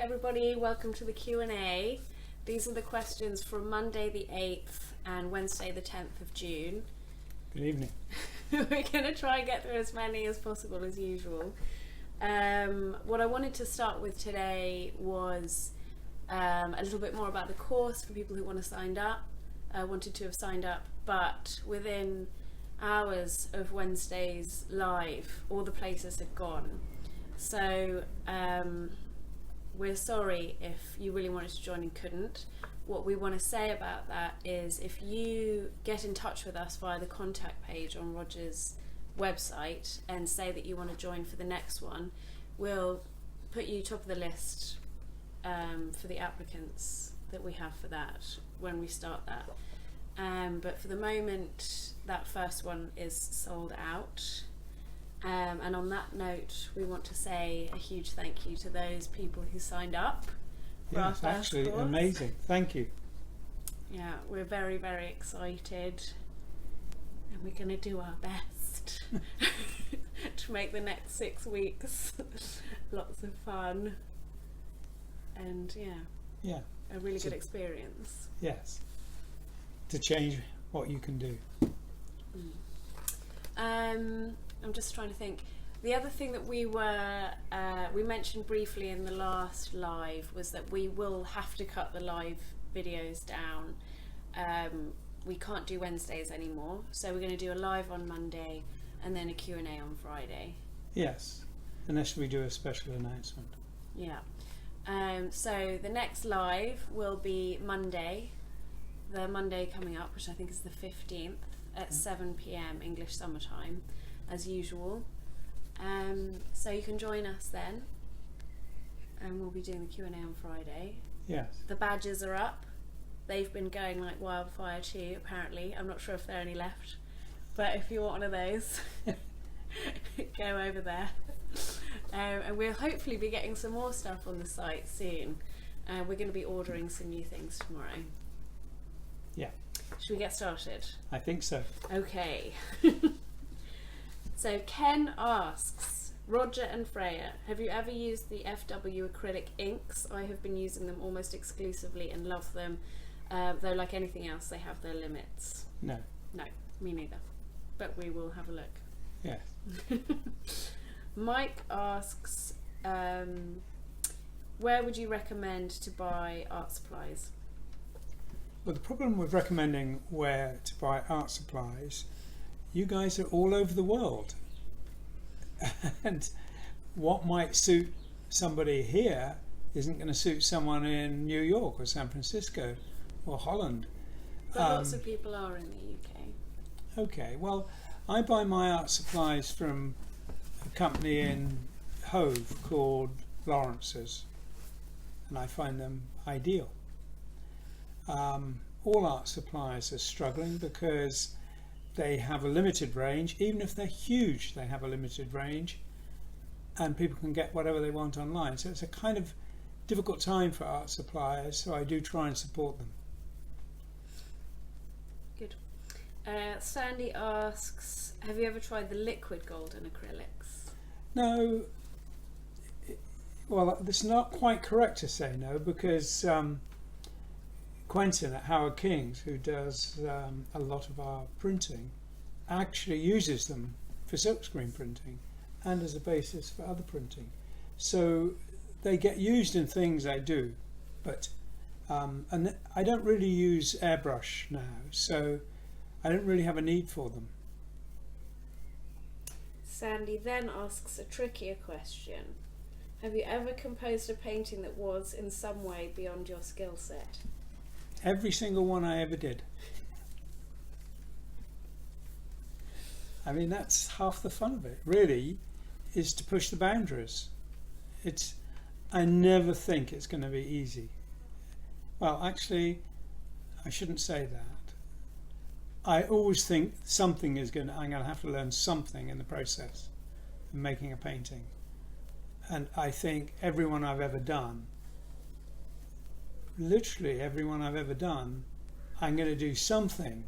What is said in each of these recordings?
everybody, welcome to the Q&A. These are the questions from Monday the 8th and Wednesday the 10th of June. Good evening. We're going to try and get through as many as possible as usual. What I wanted to start with today was a little bit more about the course for people who want to sign up. Wanted to have signed up, but within hours of Wednesday's live, all the places had gone. So we're sorry if you really wanted to join and couldn't. What we want to say about that is if you get in touch with us via the contact page on Roger's website and say that you want to join for the next one, we'll put you top of the list for the applicants that we have for that when we start that. But for the moment, that first one is sold out. And on that note, we want to say a huge thank you to those people who signed up. Yeah, it's actually amazing. Thank you. Yeah, we're very, very excited. And we're going to do our best to make the next 6 weeks lots of fun. And yeah, a really good experience. Yes. To change what you can do. I'm just trying to think. The other thing that we mentioned briefly in the last live was that we will have to cut the live videos down. We can't do Wednesdays anymore, so we're going to do a live on Monday and then a Q&A on Friday. Yes, unless we do a special announcement. Yeah. So the next live will be Monday, the Monday coming up, which I think is the 15th at 7 p.m. English summertime, as usual. So you can join us then, and we'll be doing the Q&A on Friday. Yes. The badges are up. They've been going like wildfire too, apparently. I'm not sure if there are any left, but if you want one of those, go over there. And we'll hopefully be getting some more stuff on the site soon. We're going to be ordering some new things tomorrow. Yeah. Should we get started? I think so. Okay. So Ken asks, Roger and Freyja, have you ever used the FW acrylic inks? I have been using them almost exclusively and love them. Though like anything else, they have their limits. No. No, me neither. But we will have a look. Yes. Mike asks, where would you recommend to buy art supplies? Well, the problem with recommending where to buy art supplies, you guys are all over the world. And what might suit somebody here isn't going to suit someone in New York or San Francisco or Holland. But lots of people are in the UK. Okay, well, I buy my art supplies from a company in Hove called Lawrence's, and I find them ideal. All art supplies are struggling because they have a limited range. Even if they're huge, they have a limited range, and people can get whatever they want online. So it's a kind of difficult time for art suppliers, so I do try and support them. Good. Sandy asks, have you ever tried the liquid golden acrylics? No. Well, it's not quite correct to say no, because Quentin at Howard King's, who does a lot of our printing, actually uses them for silkscreen printing and as a basis for other printing. So they get used in things I do, but and I don't really use airbrush now, so I don't really have a need for them. Sandy then asks a trickier question. Have you ever composed a painting that was in some way beyond your skill set? Every single one I ever did. I mean, that's half the fun of it, really, is to push the boundaries. I never think it's going to be easy. Well, actually, I shouldn't say that. I always think I'm going to have to learn something in the process of making a painting. And I think everyone I've ever done, literally everyone I've ever done, I'm going to do something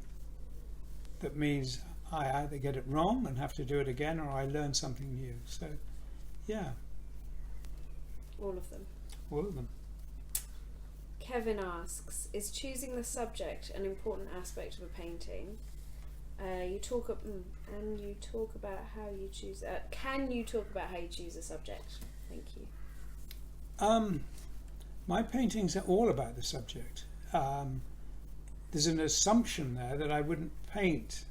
that means I either get it wrong and have to do it again, or I learn something new. So, yeah. All of them. all of them. Kevin asks, is choosing the subject an important aspect of a painting? You talk about how you choose. Can you talk about how you choose a subject? Thank you. My paintings are all about the subject. There's an assumption there that I wouldn't paint,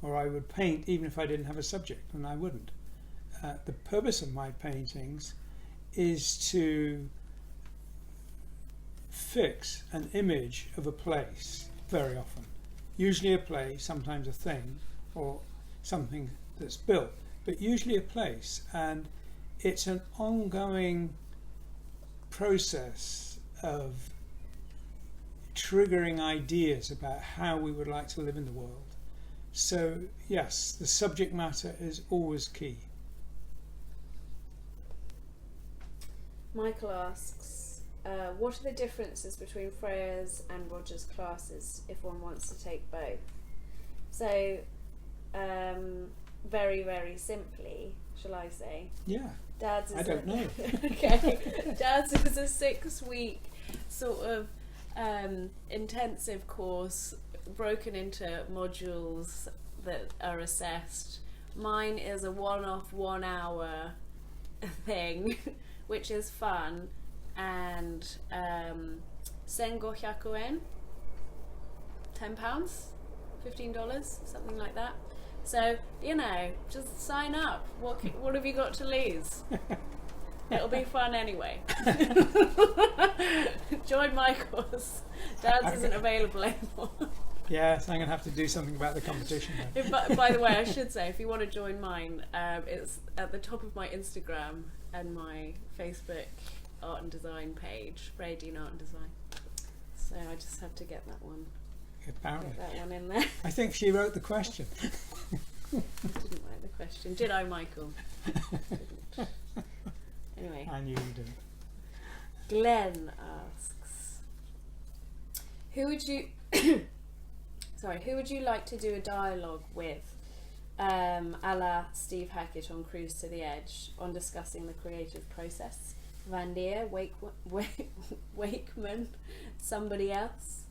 or I would paint even if I didn't have a subject, and I wouldn't. The purpose of my paintings is to fix an image of a place very often. Usually a place, sometimes a thing, or something that's built, but usually a place. And it's an ongoing process of triggering ideas about how we would like to live in the world. So yes, the subject matter is always key. Michael asks, what are the differences between Freyja's and Roger's classes if one wants to take both? So, very, very simply, shall I say? Yeah. Dad's is I don't know. Okay. Dad's is a 6-week sort of intensive course broken into modules that are assessed. Mine is a one-off 1 hour thing, which is fun, and Sengo 100 yen, £10, $15, something like that. So, you know, just sign up. What have you got to lose? It'll be fun anyway. Join my course. Dad's isn't available anymore. Yes, I'm going to have to do something about the competition then. By the way, I should say, if you want to join mine, it's at the top of my Instagram and my Facebook art and design page, Freyja Art and Design. So I just have to get that one. Apparently. Get that one in there. I think she wrote the question. I didn't write the question. Did I, Michael? Didn't. Anyway. I knew you did. Glenn asks, who would you like to do a dialogue with, a la Steve Hackett on Cruise to the Edge, on discussing the creative process? Van Deer, Wakeman, somebody else?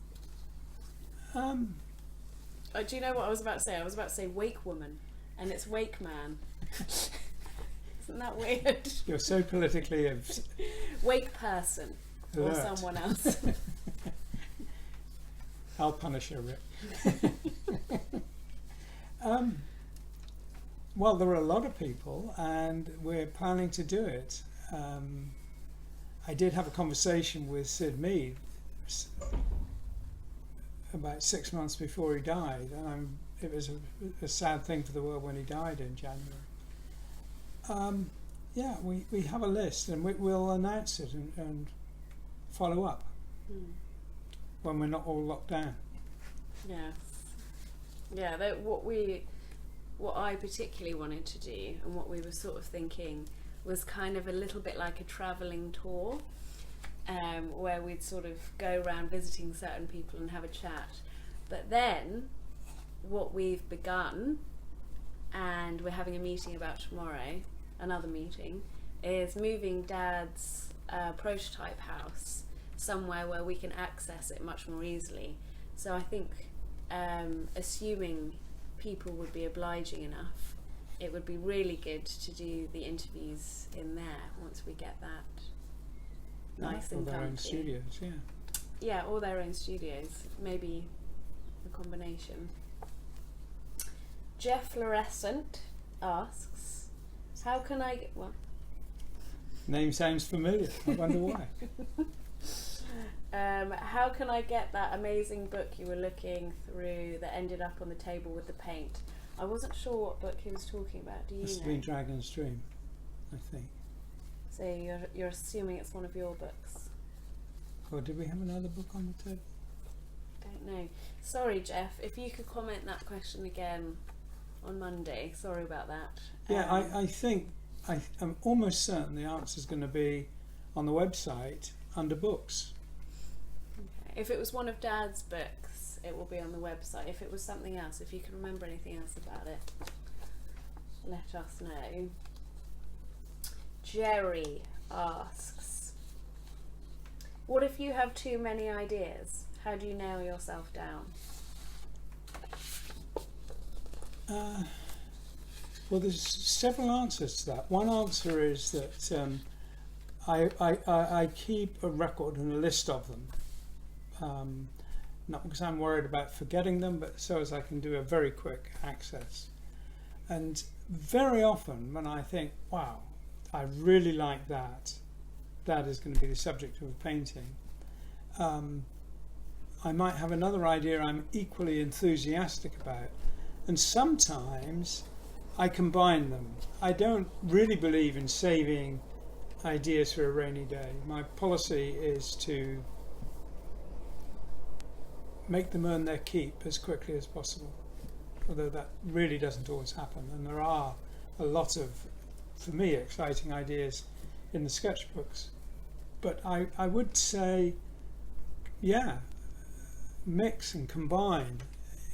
Do you know what I was about to say? I was about to say Wake Woman, and it's Wake Man. Isn't that weird? You're so politically Wake Person, or alert. someone else. I'll punish you, Rick. Well, there are a lot of people, and we're planning to do it. I did have a conversation with Sid Mead about 6 months before he died, and it was a sad thing for the world when he died in January. Yeah, we have a list, and we'll announce it and follow up when we're not all locked down. Yes. Yeah, what I particularly wanted to do, and what we were sort of thinking, was kind of a little bit like a travelling tour, where we'd sort of go around visiting certain people and have a chat. But then, what we've begun, and we're having a meeting about tomorrow, another meeting, is moving Dad's prototype house somewhere where we can access it much more easily. So I think, assuming people would be obliging enough, it would be really good to do the interviews in there once we get that nice and their own comfy. studios, yeah. Yeah, or their own studios, maybe a combination. Jeff Fluorescent asks, how can I get what? Name sounds familiar. I wonder why. How can I get that amazing book you were looking through that ended up on the table with the paint? I wasn't sure what book he was talking about. Do you Must have know? been Dragon's Dream, I think. So you're assuming it's one of your books? Or did we have another book on the table? Don't know. Sorry, Jeff. If you could comment that question again on Monday. Sorry about that. Yeah, I think I'm almost certain the answer is going to be on the website under books. Okay. If it was one of Dad's books, it will be on the website. If it was something else, if you can remember anything else about it, let us know. Jerry asks, What if you have too many ideas? How do you nail yourself down? Well, there's several answers to that. One answer is that I keep a record and a list of them. Not because I'm worried about forgetting them, but so as I can do a very quick access. And very often when I think, wow, I really like that, that is going to be the subject of a painting, I might have another idea I'm equally enthusiastic about. And sometimes I combine them. I don't really believe in saving ideas for a rainy day. My policy is to make them earn their keep as quickly as possible, although that really doesn't always happen. And there are a lot of, for me, exciting ideas in the sketchbooks. But I would say, yeah, mix and combine.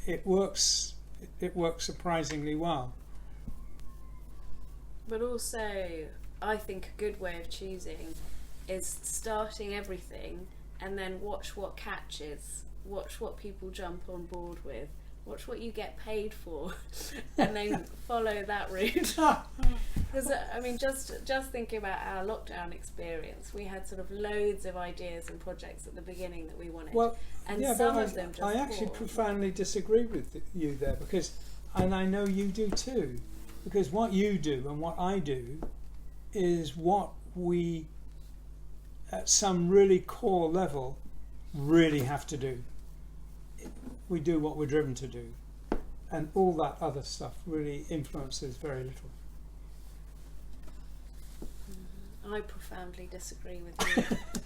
It works surprisingly well. But also, I think a good way of choosing is starting everything and then watch what catches, watch what people jump on board with, watch what you get paid for, and then follow that route. Because I mean, just thinking about our lockdown experience, we had sort of loads of ideas and projects at the beginning that we wanted, and yeah, some of them just I actually profoundly disagree with you there, because, and I know you do too, because what you do and what I do is what we, at some really core level, really have to do. We do what we're driven to do, and all that other stuff really influences very little. I profoundly disagree with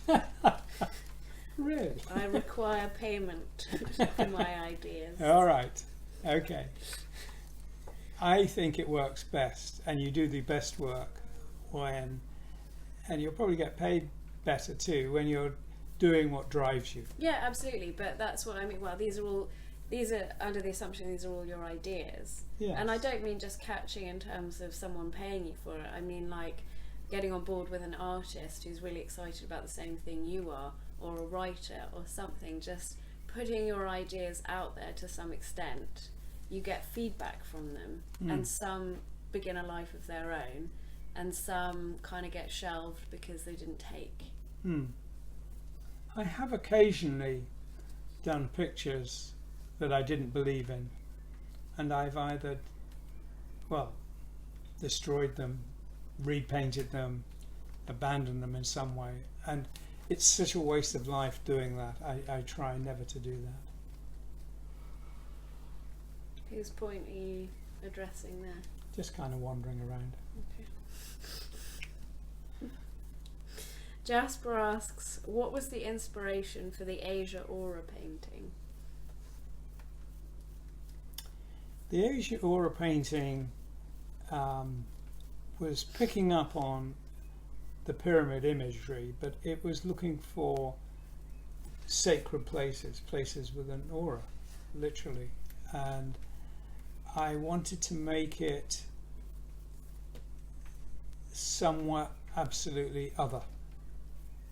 you. Really? I require payment for my ideas. All right, okay. I think it works best, and you do the best work when, and you'll probably get paid better too, when you're doing what drives you. Yeah, absolutely. But that's what I mean. Well, these are under the assumption these are all your ideas. Yes. And I don't mean just catching in terms of someone paying you for it. I mean like getting on board with an artist who's really excited about the same thing you are, or a writer or something. Just putting your ideas out there to some extent. You get feedback from them, and some begin a life of their own, and some kind of get shelved because they didn't take. I have occasionally done pictures that I didn't believe in, and I've either, well, destroyed them, repainted them, abandoned them in some way, and it's such a waste of life doing that. I try never to do that. Whose point are you addressing there? Just kind of wandering around. Okay. Jasper asks, what was the inspiration for the Asia Aura painting? The Asia Aura painting was picking up on the pyramid imagery, but it was looking for sacred places, places with an aura, literally. And I wanted to make it somewhat absolutely other.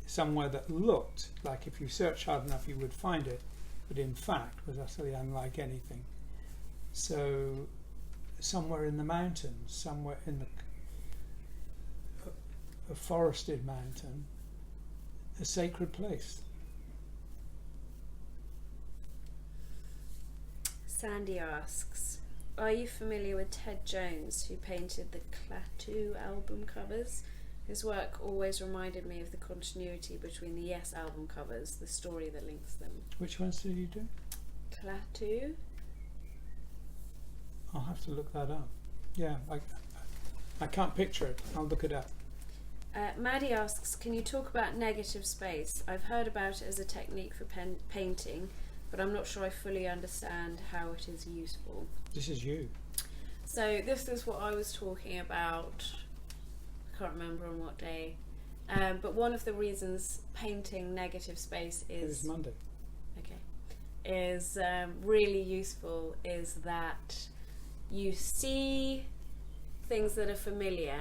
Somewhere that looked like if you search hard enough you would find it, but in fact was utterly unlike anything. So somewhere in the mountains, somewhere in a forested mountain, a sacred place. Sandy asks, are you familiar with Ted Jones, who painted the Klaatu album covers? His work always reminded me of the continuity between the Yes album covers, the story that links them. Which ones did you do? Klaatu? I'll have to look that up. Yeah, I can't picture it. I'll look it up. Maddie asks, can you talk about negative space? I've heard about it as a technique for painting, but I'm not sure I fully understand how it is useful. This is you. So this is what I was talking about, I can't remember on what day, but one of the reasons painting negative space is... It was Monday. Okay. Is really useful is that you see things that are familiar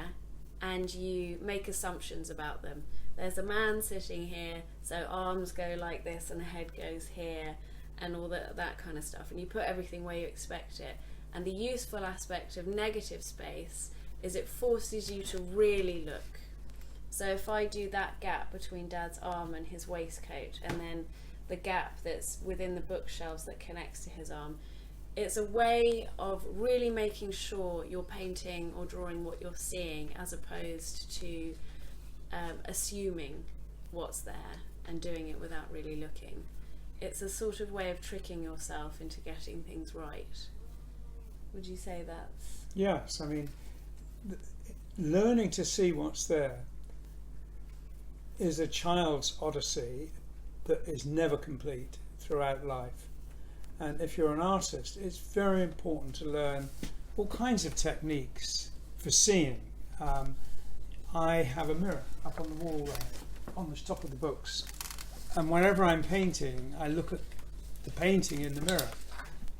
and you make assumptions about them. there's a man sitting here, so arms go like this and the head goes here, and all that kind of stuff, and you put everything where you expect it. And the useful aspect of negative space is it forces you to really look. So if I do that gap between Dad's arm and his waistcoat, and then the gap that's within the bookshelves that connects to his arm, it's a way of really making sure you're painting or drawing what you're seeing, as opposed to assuming what's there and doing it without really looking. It's a sort of way of tricking yourself into getting things right. Would you say that's... Yes, I mean, learning to see what's there is a child's odyssey that is never complete throughout life. And if you're an artist, it's very important to learn all kinds of techniques for seeing. I have a mirror up on the wall there, on the top of the books, and whenever I'm painting, I look at the painting in the mirror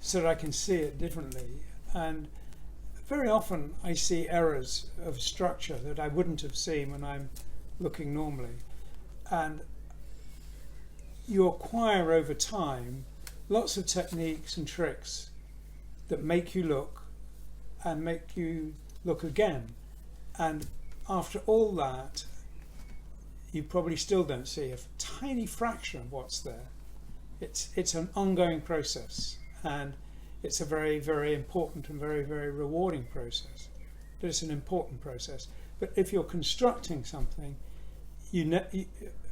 so that I can see it differently. And very often I see errors of structure that I wouldn't have seen when I'm looking normally. And you acquire over time lots of techniques and tricks that make you look and make you look again. And after all that, you probably still don't see a tiny fraction of what's there. It's an ongoing process, and it's a very, very important and very, very rewarding process. But it's an important process. But if you're constructing something,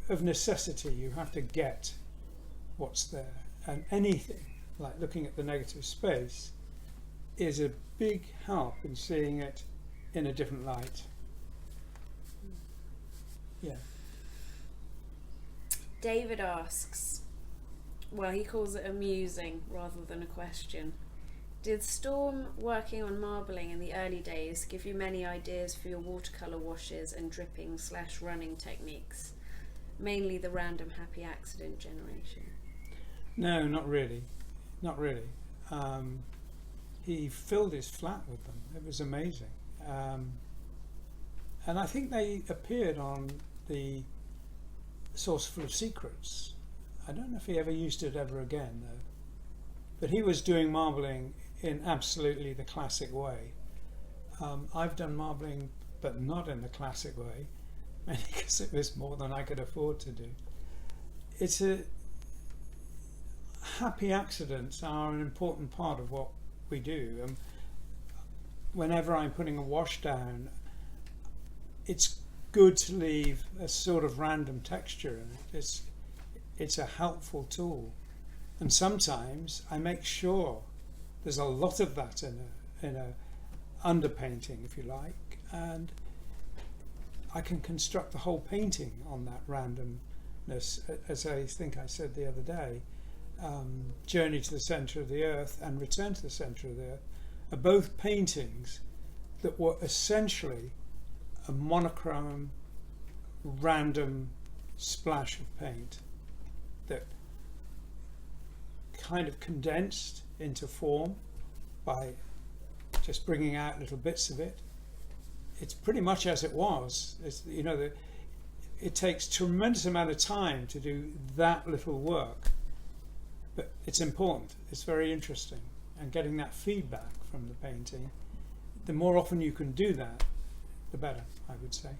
of necessity, you have to get what's there. And anything, like looking at the negative space, is a big help in seeing it in a different light. Yeah. David asks, well, he calls it amusing rather than a question. Did Storm working on marbling in the early days give you many ideas for your watercolour washes and dripping/running techniques? Mainly the random happy accident generation. No, not really. Not really. He filled his flat with them. It was amazing. And I think they appeared on the Source Full of Secrets. I don't know if he ever used it ever again, though. But he was doing marbling in absolutely the classic way. I've done marbling, but not in the classic way, mainly because it was more than I could afford to do. Happy accidents are an important part of what we do. Whenever I'm putting a wash down, it's good to leave a sort of random texture in it. It's a helpful tool, and sometimes I make sure there's a lot of that in a underpainting, if you like, and I can construct the whole painting on that randomness. As I think I said the other day, Journey to the Centre of the Earth and Return to the Centre of the Earth are both paintings that were essentially a monochrome, random splash of paint that kind of condensed into form by just bringing out little bits of it. It's pretty much as it was. It takes tremendous amount of time to do that little work, but it's important. It's very interesting, and getting that feedback from the painting, the more often you can do that, the better, I would say.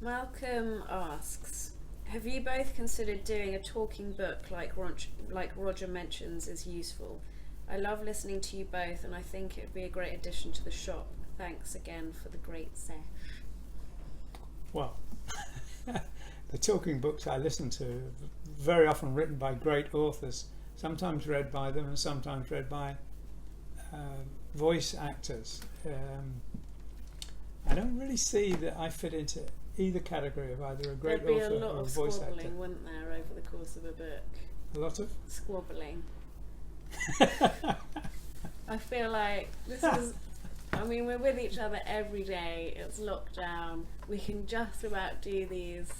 Malcolm asks, have you both considered doing a talking book like Roger mentions is useful? I love listening to you both, and I think it would be a great addition to the shop. Thanks again for the great sesh. Well, the talking books I listen to are very often written by great authors, sometimes read by them and sometimes read by voice actors. I don't really see that I fit into either category of either a great There'd be author a lot or a of voice actor. squabbling, wouldn't there, over the course of a book? A lot of? Squabbling. I feel like this is, I mean, we're with each other every day, it's lockdown, we can just about do these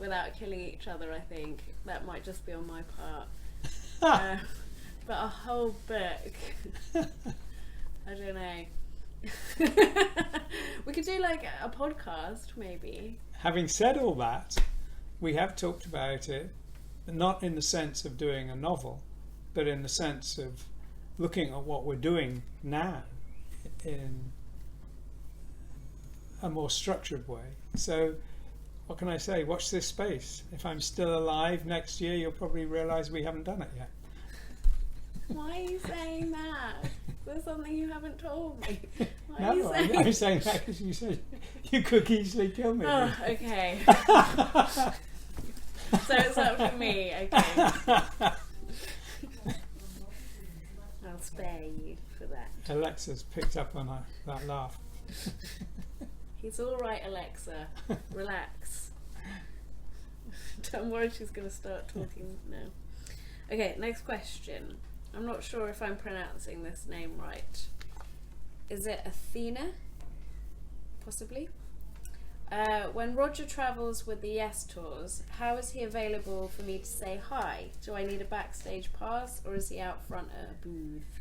without killing each other. I think that might just be on my part. But a whole book, I don't know. We could do like a podcast, maybe. Having said all that, we have talked about it, not in the sense of doing a novel, but in the sense of looking at what we're doing now in a more structured way. So what can I say? Watch this space. If I'm still alive next year, you'll probably realise we haven't done it yet. Why are you saying that? There's something you haven't told me. Why No, are you saying I'm saying that because you said you could easily kill me. Oh, okay. So it's up to me, okay. I'll spare you for that. Alexa's picked up on that laugh. He's all right, Alexa. Relax. Don't worry, she's going to start talking now. Okay, next question. I'm not sure if I'm pronouncing this name right. Is it Athena? Possibly. When Roger travels with the Yes Tours, how is he available for me to say hi? Do I need a backstage pass, or is he out front at a booth?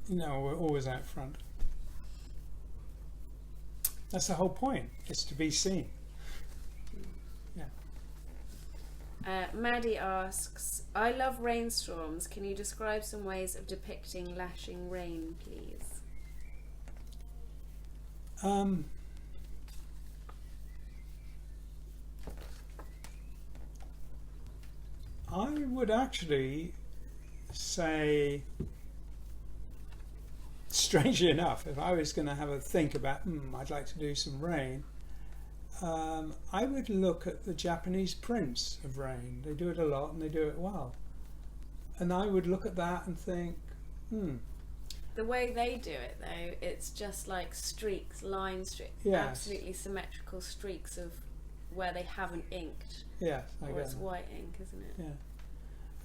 No, we're always out front. That's the whole point. It's to be seen. Yeah. Maddie asks, I love rainstorms. Can you describe some ways of depicting lashing rain, please? I would actually say, strangely enough, if I was going to have a think about, I'd like to do some rain, I would look at the Japanese prints of rain. They do it a lot and they do it well. And I would look at that and think, The way they do it, though, it's just like streaks, line streaks, Yes. absolutely symmetrical streaks of where they haven't inked. Yes, I Or get it's that. white ink, isn't it? Yeah.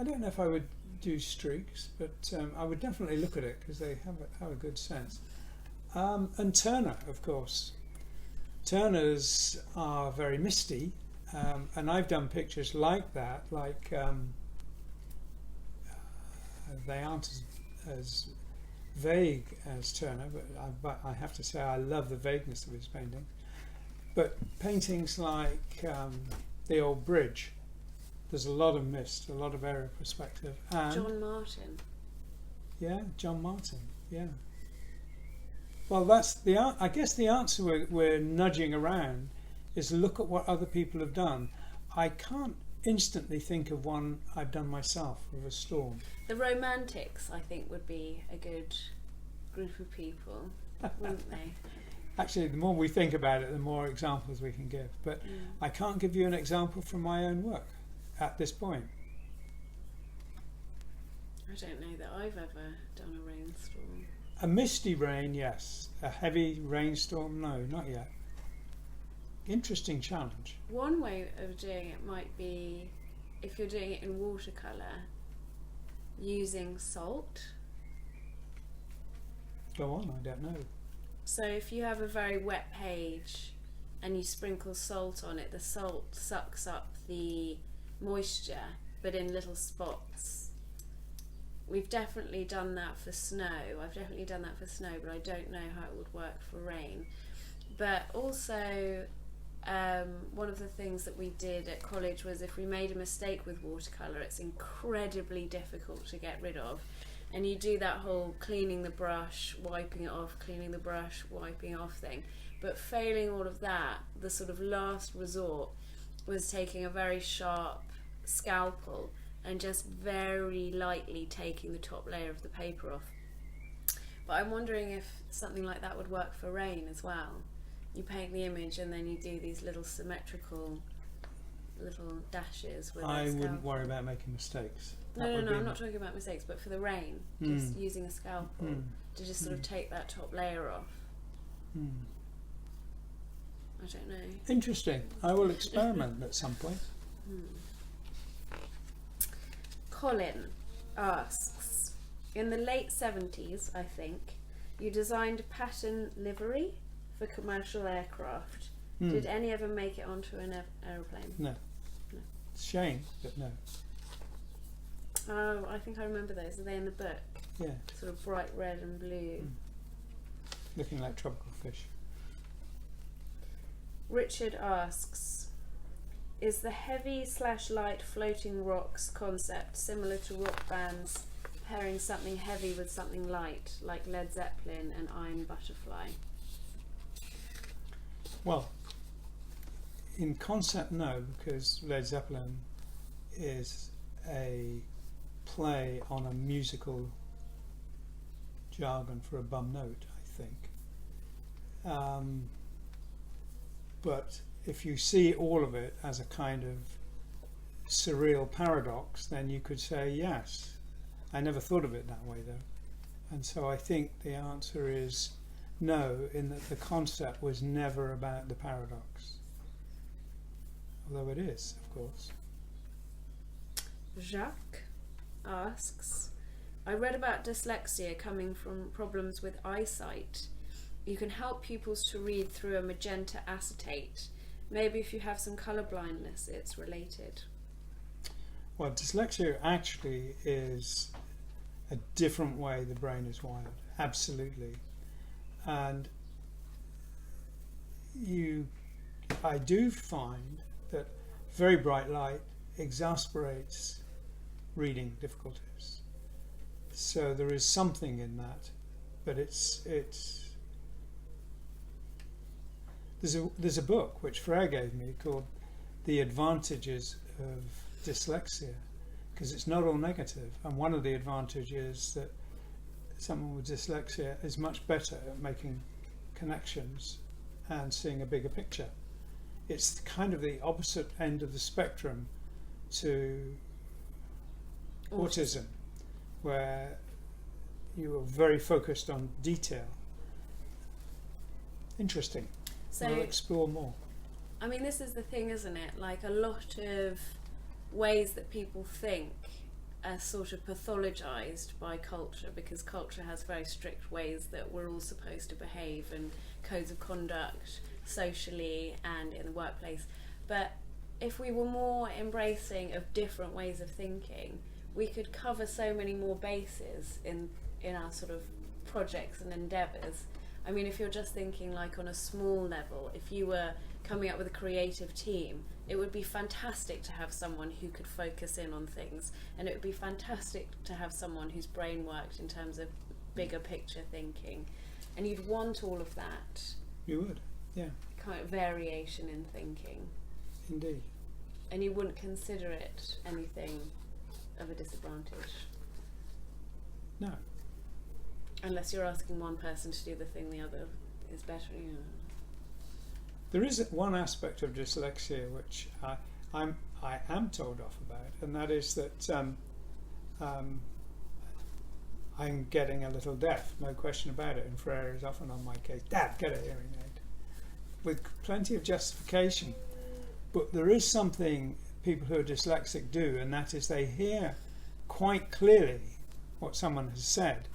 I don't know if I would do streaks, but I would definitely look at it because they have a good sense. And Turner, of course. Turners are very misty, and I've done pictures like that, like they aren't as vague as Turner, but I have to say I love the vagueness of his painting. But paintings like the old bridge, there's a lot of mist, a lot of aerial perspective. And John Martin. yeah, John Martin, yeah. Well, that's the I guess the answer we're nudging around is look at what other people have done. I can't instantly think of one I've done myself with a storm. The Romantics, I think, would be a good group of people, wouldn't they? Actually, the more we think about it, the more examples we can give. But I can't give you an example from my own work at this point. I don't know that I've ever done a rainstorm. A misty rain, yes. A heavy rainstorm, no, not yet. Interesting challenge. One way of doing it might be, if you're doing it in watercolour, using salt. Go on, I don't know. So if you have a very wet page and you sprinkle salt on it, the salt sucks up the moisture, but in little spots. We've definitely done that for snow. I've definitely done that for snow, but I don't know how it would work for rain. But also, one of the things that we did at college was if we made a mistake with watercolour, it's incredibly difficult to get rid of. And you do that whole cleaning the brush, wiping it off, cleaning the brush, wiping it off thing. But failing all of that, the sort of last resort was taking a very sharp scalpel and just very lightly taking the top layer of the paper off. But I'm wondering if something like that would work for rain as well. You paint the image and then you do these little symmetrical little dashes with I a wouldn't scalpel. worry about making mistakes. No, I'm not talking about mistakes, but for the rain, just using a scalpel to just sort of take that top layer off. I don't know. Interesting. I will experiment at some point. Colin asks, in the late 70s, I think, you designed a pattern livery for commercial aircraft. Did any ever make it onto an aeroplane? No. It's a shame, but no. Oh, I think I remember those. Are they in the book? Yeah. Sort of bright red and blue. looking like tropical fish. Richard asks, is the heavy/light floating rocks concept similar to rock bands pairing something heavy with something light, like Led Zeppelin and Iron Butterfly? Well, in concept, no, because Led Zeppelin is a play on a musical jargon for a bum note, I think. But if you see all of it as a kind of surreal paradox, then you could say yes. I never thought of it that way, though. And so I think the answer is no, in that the concept was never about the paradox. Although it is, of course. Jacques asks, I read about dyslexia coming from problems with eyesight. You can help pupils to read through a magenta acetate. Maybe if you have some colour blindness, it's related. Well, dyslexia actually is a different way the brain is wired, absolutely. And I do find that very bright light exasperates reading difficulties. So there is something in that, but there's a book which Freyja gave me called The Advantages of Dyslexia, because it's not all negative, and one of the advantages is that someone with dyslexia is much better at making connections and seeing a bigger picture. It's kind of the opposite end of the spectrum to autism, where you are very focused on detail. Interesting. So we'll explore more. I mean, this is the thing, isn't it? Like, a lot of ways that people think are sort of pathologized by culture, because culture has very strict ways that we're all supposed to behave and codes of conduct socially and in the workplace. But if we were more embracing of different ways of thinking, we could cover so many more bases in our sort of projects and endeavours. I mean, if you're just thinking like on a small level, if you were coming up with a creative team, it would be fantastic to have someone who could focus in on things, and it would be fantastic to have someone whose brain worked in terms of bigger picture thinking, and you'd want all of that. You would, yeah. Kind of variation in thinking. Indeed. And you wouldn't consider it anything of a disadvantage. No. Unless you're asking one person to do the thing the other is better, you know. There is one aspect of dyslexia which I am told off about, and that is that I'm getting a little deaf, no question about it, and Freyja is often on my case, Dad, get a hearing aid, with plenty of justification. But there is something people who are dyslexic do, and that is they hear quite clearly what someone has said,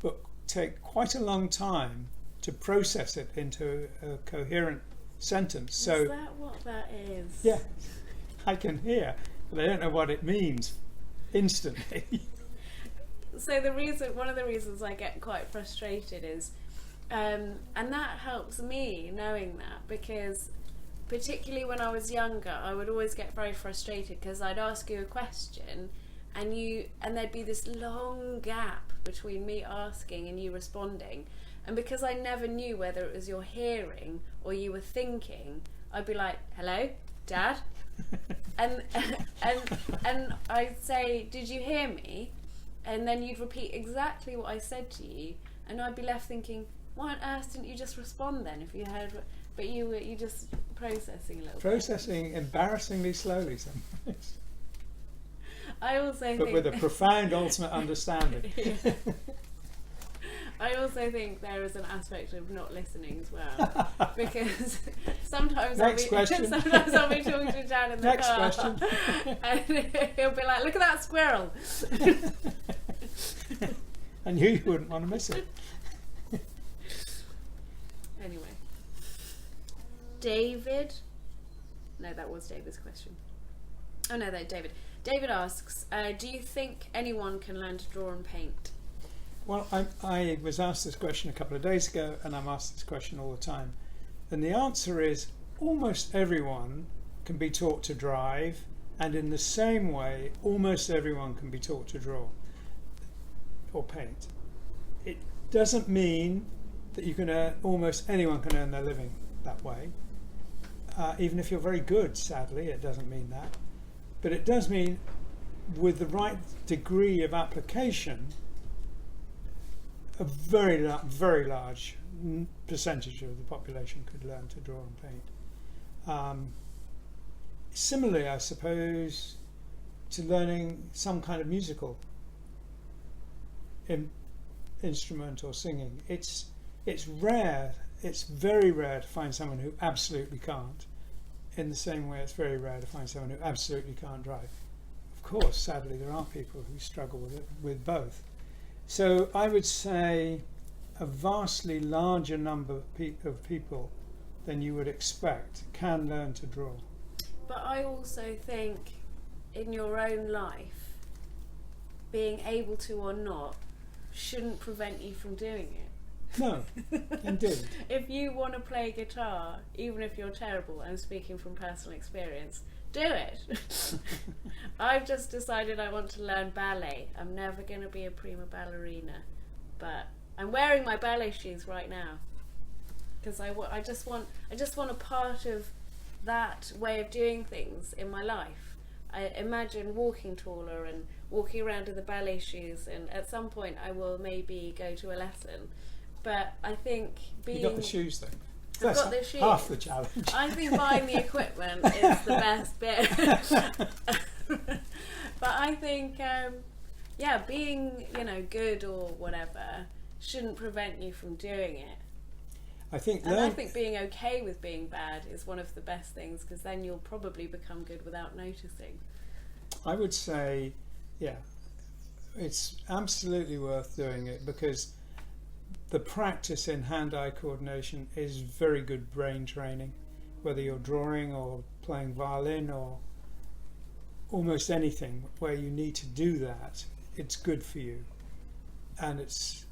but take quite a long time to process it into a coherent sentence. So is that what that is? Yeah, I can hear, but I don't know what it means instantly. So one of the reasons I get quite frustrated is, and that helps me knowing that, because particularly when I was younger, I would always get very frustrated because I'd ask you a question and there'd be this long gap between me asking and you responding. And because I never knew whether it was your hearing or you were thinking, I'd be like, hello, Dad? and I'd say, did you hear me? And then you'd repeat exactly what I said to you. And I'd be left thinking, why on earth didn't you just respond then if you heard? But you just processing a little Processing bit. Embarrassingly slowly sometimes. I also but think with a profound ultimate understanding. Yeah. I also think there is an aspect of not listening as well, because sometimes I'll be talking to Dad in the Next car, question. and he'll be like, "Look at that squirrel." I knew you wouldn't want to miss it. Anyway, David. No, that was David's question. Oh no, David. David asks, "Do you think anyone can learn to draw and paint?" Well, I was asked this question a couple of days ago, and I'm asked this question all the time. And the answer is almost everyone can be taught to drive, and in the same way, almost everyone can be taught to draw or paint. It doesn't mean that you can almost anyone can earn their living that way. Even if you're very good, sadly, it doesn't mean that. But it does mean with the right degree of application, a very large percentage of the population could learn to draw and paint. Similarly, I suppose, to learning some kind of musical instrument or singing. It's rare, it's very rare to find someone who absolutely can't. In the same way, it's very rare to find someone who absolutely can't drive. Of course, sadly, there are people who struggle with it, with both. So I would say a vastly larger number of people than you would expect can learn to draw. But I also think in your own life, being able to or not shouldn't prevent you from doing it. No, indeed. If you want to play guitar, even if you're terrible, I'm speaking from personal experience, do it. I've just decided I want to learn ballet. I'm never going to be a prima ballerina, but I'm wearing my ballet shoes right now because I just want a part of that way of doing things in my life. I imagine walking taller and walking around in the ballet shoes, and at some point I will maybe go to a lesson. But I think being... You got the shoes then? I've got the shoes. Half the challenge. I think buying the equipment is the best bit. But I think, being, good or whatever shouldn't prevent you from doing it. I think being okay with being bad is one of the best things, because then you'll probably become good without noticing. I would say, it's absolutely worth doing it, because the practice in hand-eye coordination is very good brain training, whether you're drawing or playing violin or almost anything where you need to do that. It's good for you and it's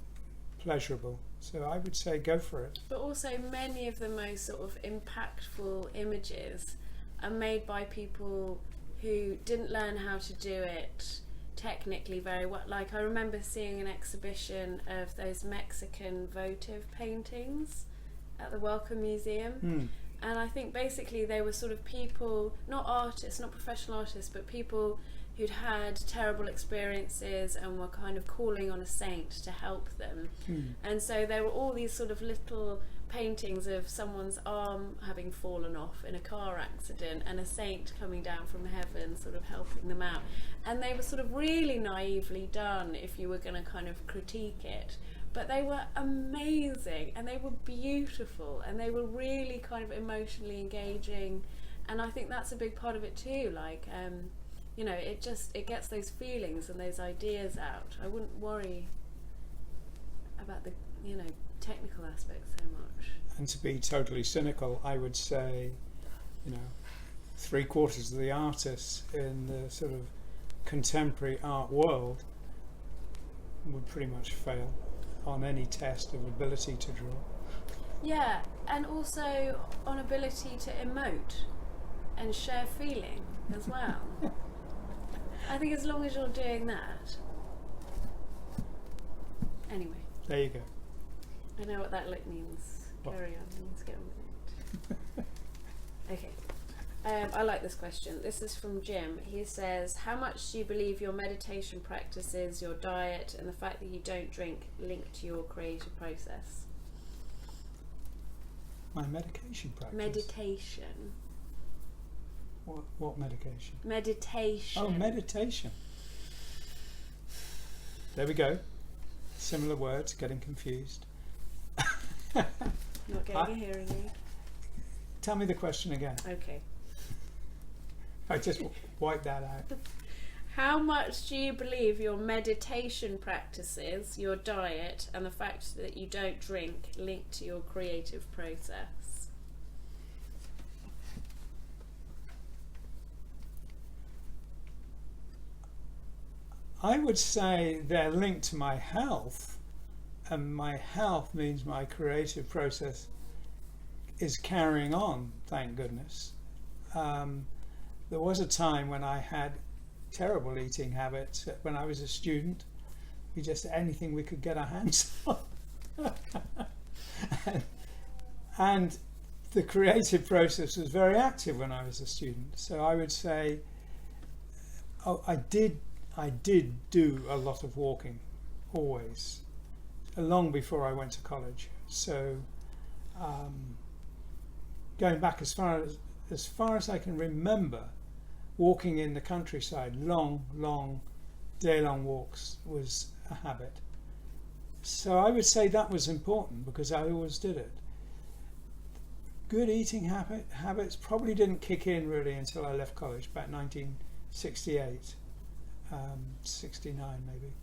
pleasurable. So I would say go for it. But also many of the most sort of impactful images are made by people who didn't learn how to do it technically very well. Like I remember seeing an exhibition of those Mexican votive paintings at the Welcome Museum. And I think basically they were sort of people, not artists, not professional artists, but people who'd had terrible experiences and were kind of calling on a saint to help them. And so there were all these sort of little paintings of someone's arm having fallen off in a car accident and a saint coming down from heaven sort of helping them out. And they were sort of really naively done if you were going to kind of critique it. But they were amazing and they were beautiful and they were really kind of emotionally engaging. And I think that's a big part of it too. Like, it gets those feelings and those ideas out. I wouldn't worry about the, technical aspects so much. And to be totally cynical, I would say, 3/4 of the artists in the sort of contemporary art world would pretty much fail on any test of ability to draw. Yeah, and also on ability to emote and share feeling as well. I think as long as you're doing that. Anyway. There you go. I know what that look means. What? Carry on, let's get on with it. Okay. I like this question. This is from Jim. He says, how much do you believe your meditation practices, your diet, and the fact that you don't drink link to your creative process? My medication practice? Meditation. What medication? Meditation. Oh, meditation. There we go. Similar words, getting confused. Not getting a hearing aid. Tell me the question again. Okay. I just wiped that out. How much do you believe your meditation practices, your diet, and the fact that you don't drink link to your creative process? I would say they're linked to my health, and my health means my creative process is carrying on, thank goodness. There was a time when I had terrible eating habits when I was a student. We just anything we could get our hands on. and the creative process was very active when I was a student. So I would say, I did do a lot of walking, always, long before I went to college. So going back as far as I can remember, walking in the countryside, long day-long walks was a habit. So I would say that was important because I always did it. Good eating habits probably didn't kick in really until I left college, about 1968, 69 maybe.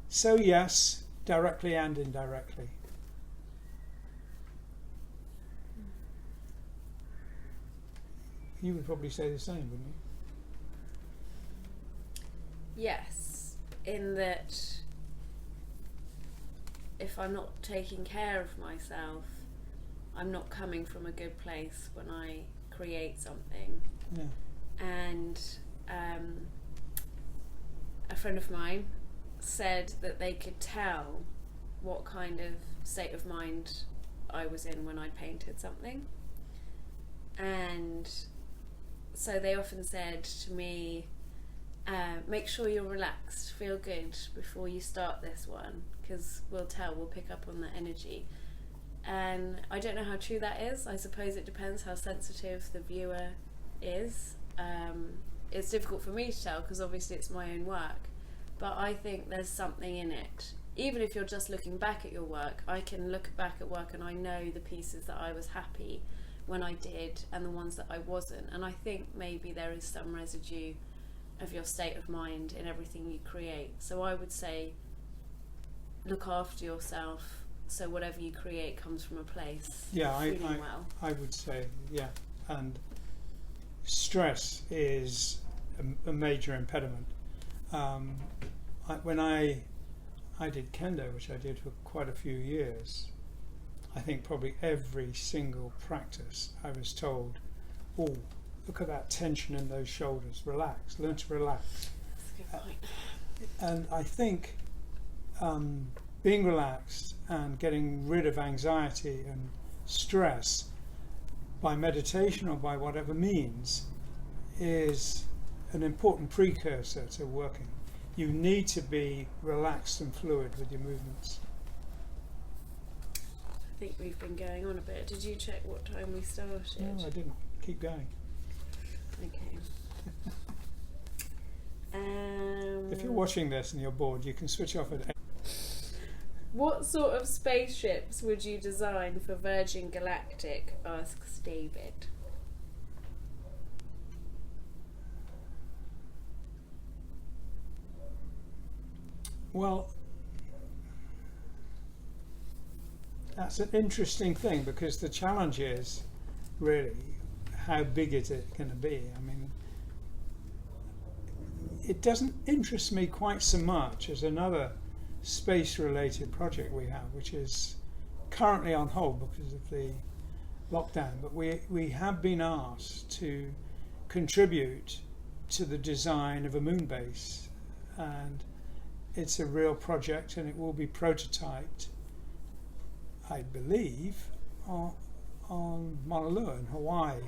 So yes, directly and indirectly. You would probably say the same, wouldn't you? Yes, in that if I'm not taking care of myself, I'm not coming from a good place when I create something. Yeah. And a friend of mine said that they could tell what kind of state of mind I was in when I painted something. And so they often said to me, make sure you're relaxed, feel good before you start this one, because we'll pick up on the energy. And I don't know how true that is. I suppose it depends how sensitive the viewer is. It's difficult for me to tell because obviously it's my own work, but I think there's something in it. Even if you're just looking back at your work, I can look back at work and I know the pieces that I was happy when I did and the ones that I wasn't. And I think maybe there is some residue of your state of mind in everything you create. So I would say look after yourself so whatever you create comes from a place feeling well. I would say, yeah. And stress is a major impediment. When I did kendo, which I did for quite a few years, I think probably every single practice I was told, oh, look at that tension in those shoulders, relax, learn to relax. That's a good point. And I think being relaxed and getting rid of anxiety and stress by meditation or by whatever means is an important precursor to working. You need to be relaxed and fluid with your movements. I think we've been going on a bit. Did you check what time we started? No, I didn't. Keep going. Okay. If you're watching this and you're bored, you can switch off at 8. What sort of spaceships would you design for Virgin Galactic? Asks David. Well, that's an interesting thing because the challenge is really how big is it going to be? I mean, it doesn't interest me quite so much as another space-related project we have, which is currently on hold because of the lockdown, but we have been asked to contribute to the design of a moon base, and it's a real project and it will be prototyped, I believe, on Mauna Loa in Hawaii,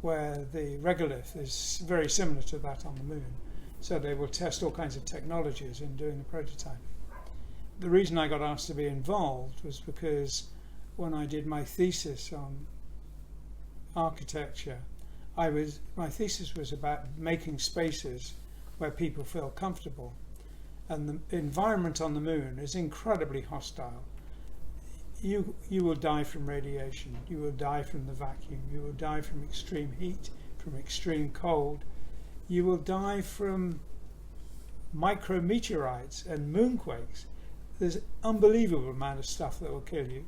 where the regolith is very similar to that on the moon. So they will test all kinds of technologies in doing the prototype. The reason I got asked to be involved was because when I did my thesis on architecture, my thesis was about making spaces where people feel comfortable. And the environment on the moon is incredibly hostile. You will die from radiation, you will die from the vacuum, you will die from extreme heat, from extreme cold, you will die from micrometeorites and moonquakes. There's an unbelievable amount of stuff that will kill you,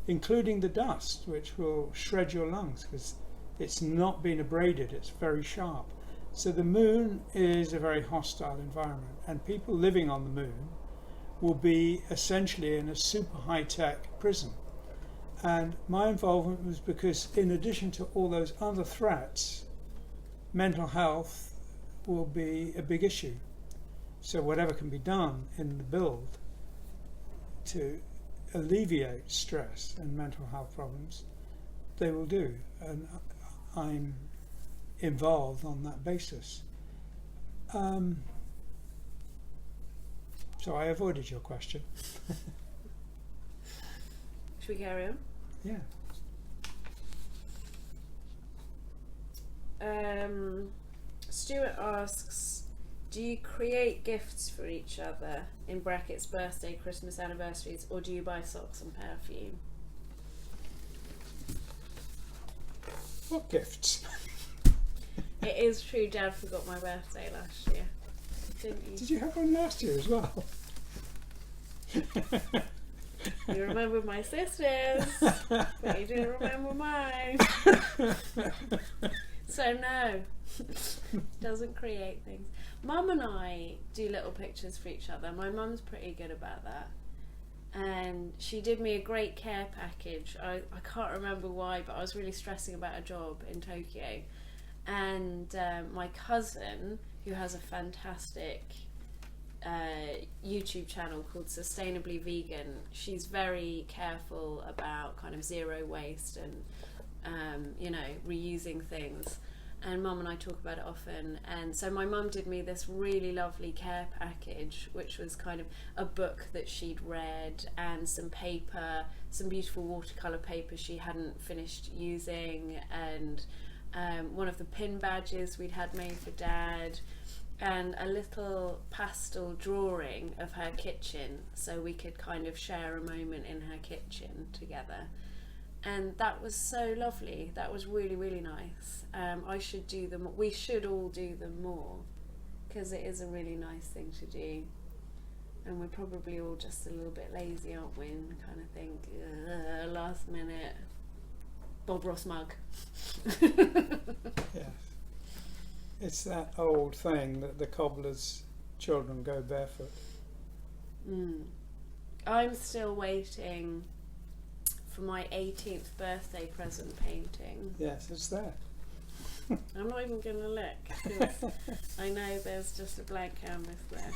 including the dust, which will shred your lungs because it's not been abraded, it's very sharp. So the moon is a very hostile environment, and people living on the moon will be essentially in a super high-tech prison. And my involvement was because, in addition to all those other threats, mental health will be a big issue. So whatever can be done in the build to alleviate stress and mental health problems, they will do. And I'm involved on that basis. So I avoided your question. Should we carry on? Yeah. Stuart asks, do you create gifts for each other, in brackets birthday, Christmas, anniversaries, or do you buy socks and perfume? What gifts? It is true, Dad forgot my birthday last year. Didn't you? Did you have one last year as well? You remember my sister's, but you didn't remember mine. So no, doesn't create things. Mum and I do little pictures for each other. My mum's pretty good about that. And she did me a great care package. I can't remember why, but I was really stressing about a job in Tokyo. And my cousin, who has a fantastic YouTube channel called Sustainably Vegan, she's very careful about kind of zero waste and reusing things, and Mum and I talk about it often. And so my mum did me this really lovely care package, which was kind of a book that she'd read and some paper, some beautiful watercolour paper she hadn't finished using, and one of the pin badges we'd had made for Dad, and a little pastel drawing of her kitchen, so we could kind of share a moment in her kitchen together. And that was so lovely. That was really, really nice. I should do them. We should all do them more, because it is a really nice thing to do. And we're probably all just a little bit lazy, aren't we? And kind of think, last minute, Bob Ross mug. Yes. It's that old thing that the cobbler's children go barefoot. I'm still waiting for my 18th birthday present painting. Yes, it's there. I'm not even going to look, because I know there's just a blank canvas there.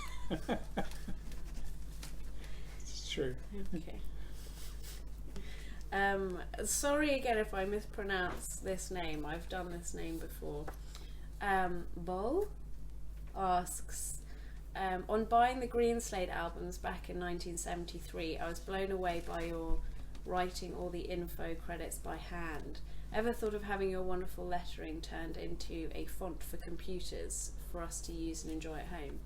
It's true. Okay. Sorry again if I mispronounce this name. I've done this name before. Bull asks, on buying the Green Slate albums back in 1973, I was blown away by your writing all the info credits by hand. Ever thought of having your wonderful lettering turned into a font for computers for us to use and enjoy at home?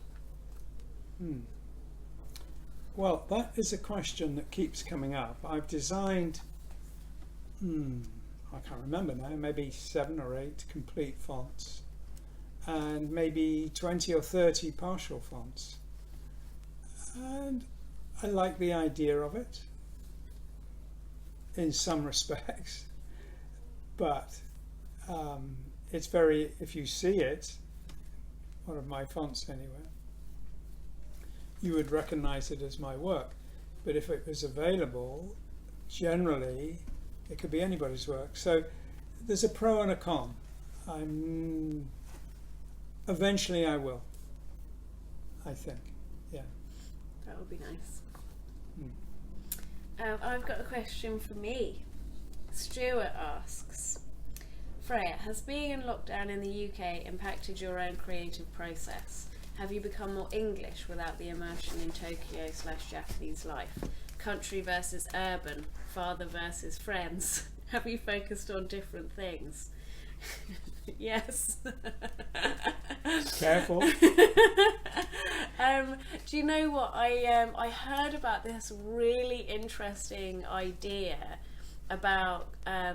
Well, that is a question that keeps coming up. I've designed, I can't remember now, maybe 7 or 8 complete fonts, and maybe 20 or 30 partial fonts. And I like the idea of it in some respects, but it's very, if you see it, one of my fonts anywhere, you would recognize it as my work. But if it was available, generally it could be anybody's work. So there's a pro and a con. Eventually I will, I think. Yeah, that would be nice. I've got a question for me. Stuart asks, Freyja, has being in lockdown in the UK impacted your own creative process? Have you become more English without the immersion in Tokyo/Japanese life? Country versus urban, father versus friends. Have you focused on different things? Yes. Careful. Do you know what? I heard about this really interesting idea about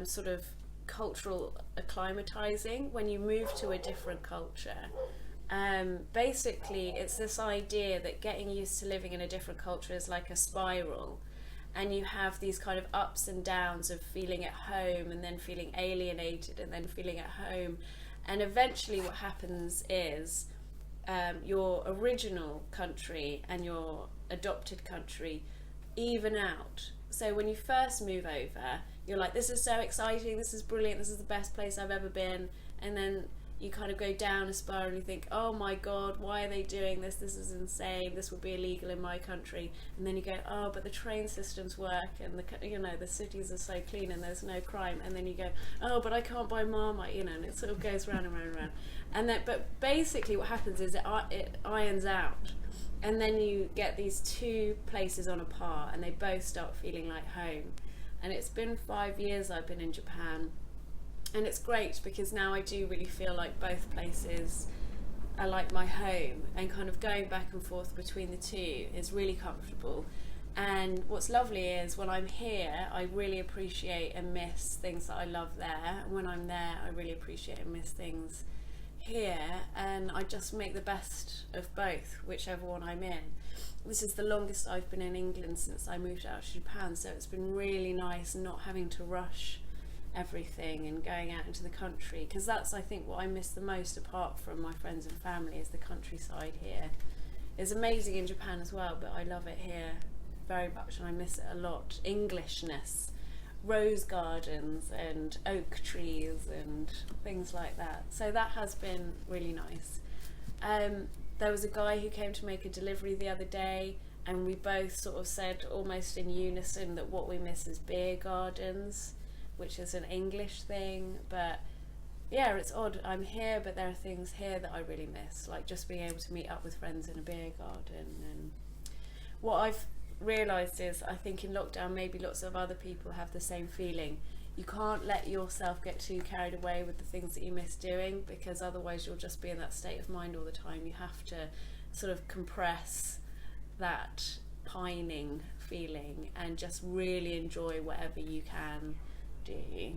sort of cultural acclimatizing when you move to a different culture. Basically, it's this idea that getting used to living in a different culture is like a spiral, and you have these kind of ups and downs of feeling at home and then feeling alienated and then feeling at home, and eventually what happens is your original country and your adopted country even out. So when you first move over, you're like, this is so exciting, this is brilliant, this is the best place I've ever been. And then you kind of go down a spur and you think, oh my god, why are they doing this? This is insane, this would be illegal in my country. And then you go, oh, but the train systems work, and the cities are so clean and there's no crime. And then you go, oh, but I can't buy Marmite, and it sort of goes round and round and round. And then, but basically what happens is it irons out, and then you get these two places on a par, and they both start feeling like home. And it's been 5 years I've been in Japan, and it's great because now I do really feel like both places are like my home, and kind of going back and forth between the two is really comfortable. And what's lovely is when I'm here, I really appreciate and miss things that I love there, and when I'm there, I really appreciate and miss things here, and I just make the best of both, whichever one I'm in. This is the longest I've been in England since I moved out to Japan, so it's been really nice not having to rush everything and going out into the country, because that's, I think, what I miss the most apart from my friends and family, is the countryside here. It's amazing in Japan as well, but I love it here very much, and I miss it a lot. Englishness, rose gardens and oak trees and things like that, so that has been really nice. There was a guy who came to make a delivery the other day, and we both sort of said almost in unison that what we miss is beer gardens, which is an English thing. But yeah, it's odd, I'm here, but there are things here that I really miss, like just being able to meet up with friends in a beer garden. And what I've realised is, I think in lockdown maybe lots of other people have the same feeling. You can't let yourself get too carried away with the things that you miss doing, because otherwise you'll just be in that state of mind all the time. You have to sort of compress that pining feeling and just really enjoy whatever you can do,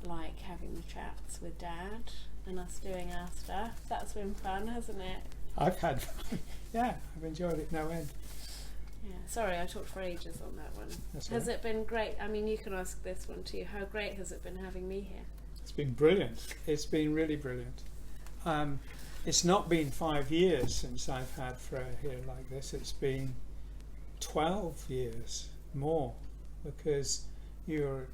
like having the chats with Dad and us doing our stuff. That's been fun, hasn't it? I've had fun. Yeah, I've enjoyed it no end. Yeah, sorry, I talked for ages on that one. Has it been great? I mean, you can ask this one too. How great has it been having me here? It's been brilliant. It's been really brilliant. It's not been 5 years since I've had Freyja here like this. It's been 12 years more, because you're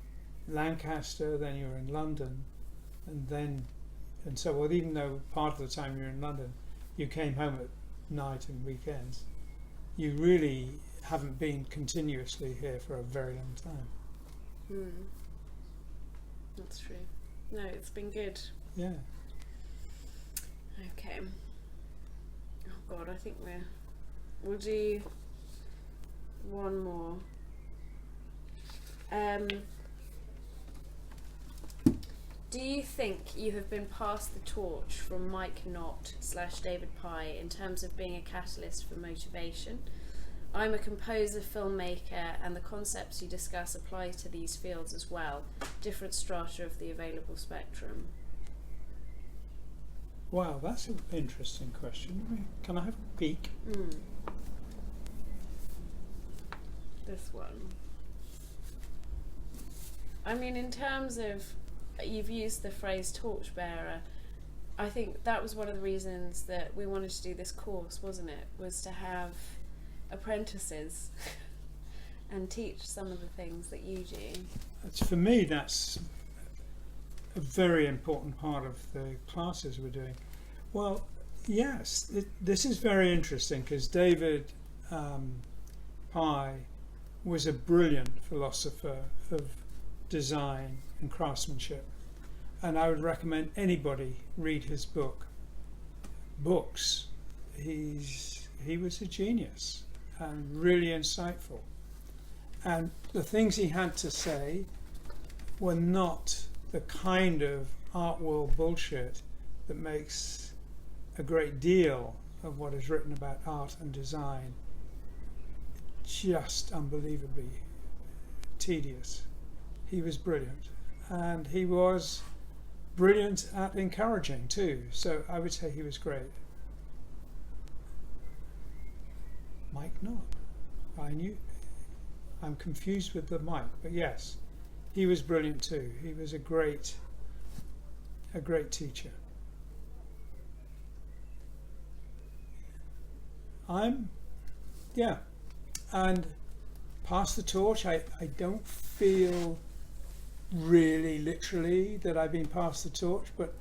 Lancaster, then you're in London, and so well, even though part of the time you're in London, you came home at night and weekends. You really haven't been continuously here for a very long time. That's true. No, it's been good. Yeah. Okay. Oh God, I think we'll do one more. Do you think you have been passed the torch from Mike Knott / David Pye in terms of being a catalyst for motivation? I'm a composer, filmmaker, and the concepts you discuss apply to these fields as well, different strata of the available spectrum. Wow, that's an interesting question. Can I have a peek? This one. I mean, in terms of, you've used the phrase torchbearer, I think that was one of the reasons that we wanted to do this course, wasn't it? Was to have apprentices and teach some of the things that you do. For me, that's a very important part of the classes we're doing. Well, yes, this is very interesting, because David Pye was a brilliant philosopher of design and craftsmanship, and I would recommend anybody read his books. He was a genius and really insightful, and the things he had to say were not the kind of art world bullshit that makes a great deal of what is written about art and design just unbelievably tedious. He was brilliant, and he was brilliant at encouraging too, so I would say he was great. Mike Knott, I'm confused with the Mike, but yes, he was brilliant too. He was a great teacher. yeah, and pass the torch. I don't feel really literally that I've been passed the torch, but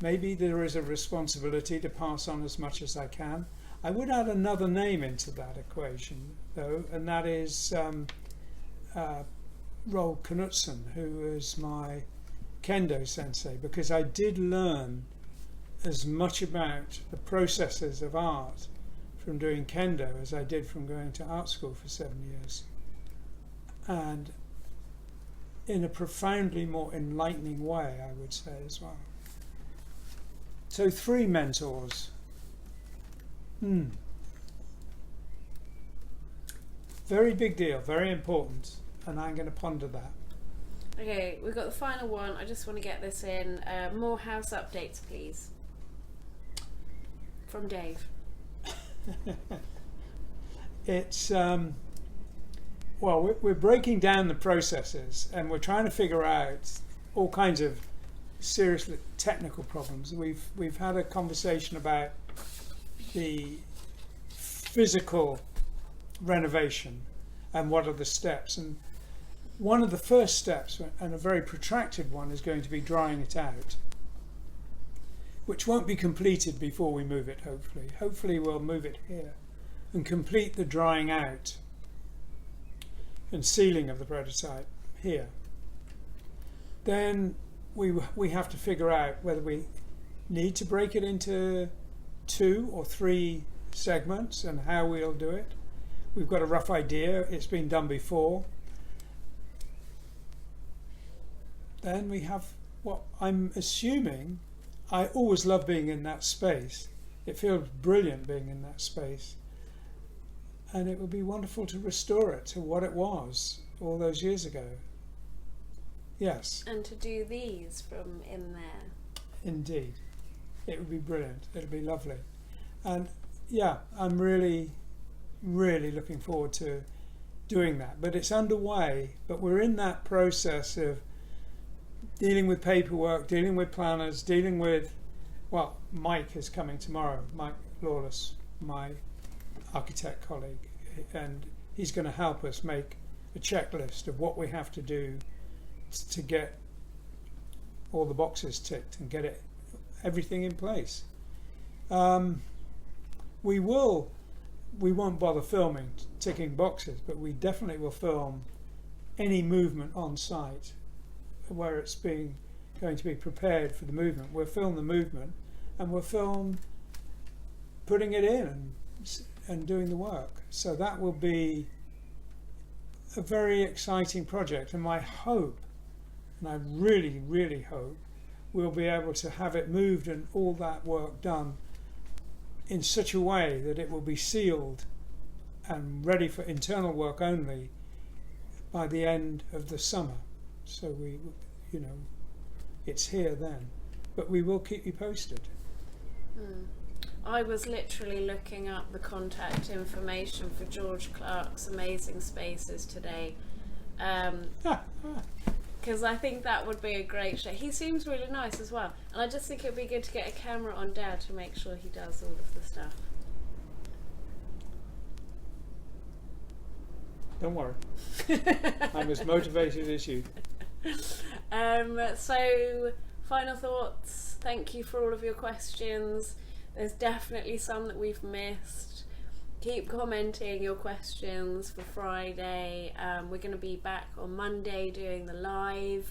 maybe there is a responsibility to pass on as much as I can. I would add another name into that equation, though, and that is Roel Knutson, who is my kendo sensei, because I did learn as much about the processes of art from doing kendo as I did from going to art school for 7 years, and in a profoundly more enlightening way, I would say, as well. So 3 mentors. Very big deal, very important, and I'm going to ponder that. Okay, we've got the final one. I just want to get this in. More house updates, please. From Dave. It's well, we're breaking down the processes, and we're trying to figure out all kinds of seriously technical problems. We've had a conversation about the physical renovation and what are the steps, and one of the first steps, and a very protracted one, is going to be drying it out, which won't be completed before we move it. Hopefully we'll move it here and complete the drying out and sealing of the prototype here. Then we have to figure out whether we need to break it into 2 or 3 segments and how we'll do it. We've got a rough idea. It's been done before. Then we have what I'm assuming. I always love being in that space. It feels brilliant being in that space. And it would be wonderful to restore it to what it was all those years ago. Yes. And to do these from in there. Indeed. It would be brilliant. It would be lovely. And yeah, I'm really, really looking forward to doing that. But it's underway. But we're in that process of dealing with paperwork, dealing with planners, dealing with, well, Mike is coming tomorrow, Mike Lawless, my architect colleague, and he's going to help us make a checklist of what we have to do to get all the boxes ticked and get everything in place. We won't bother filming ticking boxes, but we definitely will film any movement on site where it's going to be prepared for the movement. We'll film the movement, and we'll film putting it in and doing the work. So that will be a very exciting project, and my hope, and I really, really hope, we'll be able to have it moved and all that work done in such a way that it will be sealed and ready for internal work only by the end of the summer. So it's here then, but we will keep you posted. I was literally looking up the contact information for George Clark's Amazing Spaces today, because I think that would be a great show. He seems really nice as well, and I just think it'd be good to get a camera on Dad to make sure he does all of the stuff. Don't worry. I'm as motivated as you. So, final thoughts. Thank you for all of your questions. There's definitely some that we've missed. Keep commenting your questions for Friday. We're going to be back on Monday doing the live,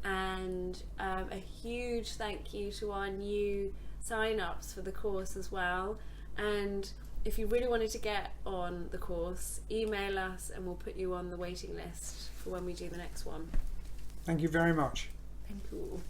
and a huge thank you to our new sign-ups for the course as well. And if you really wanted to get on the course, email us and we'll put you on the waiting list for when we do the next one. Thank you very much. Thank you.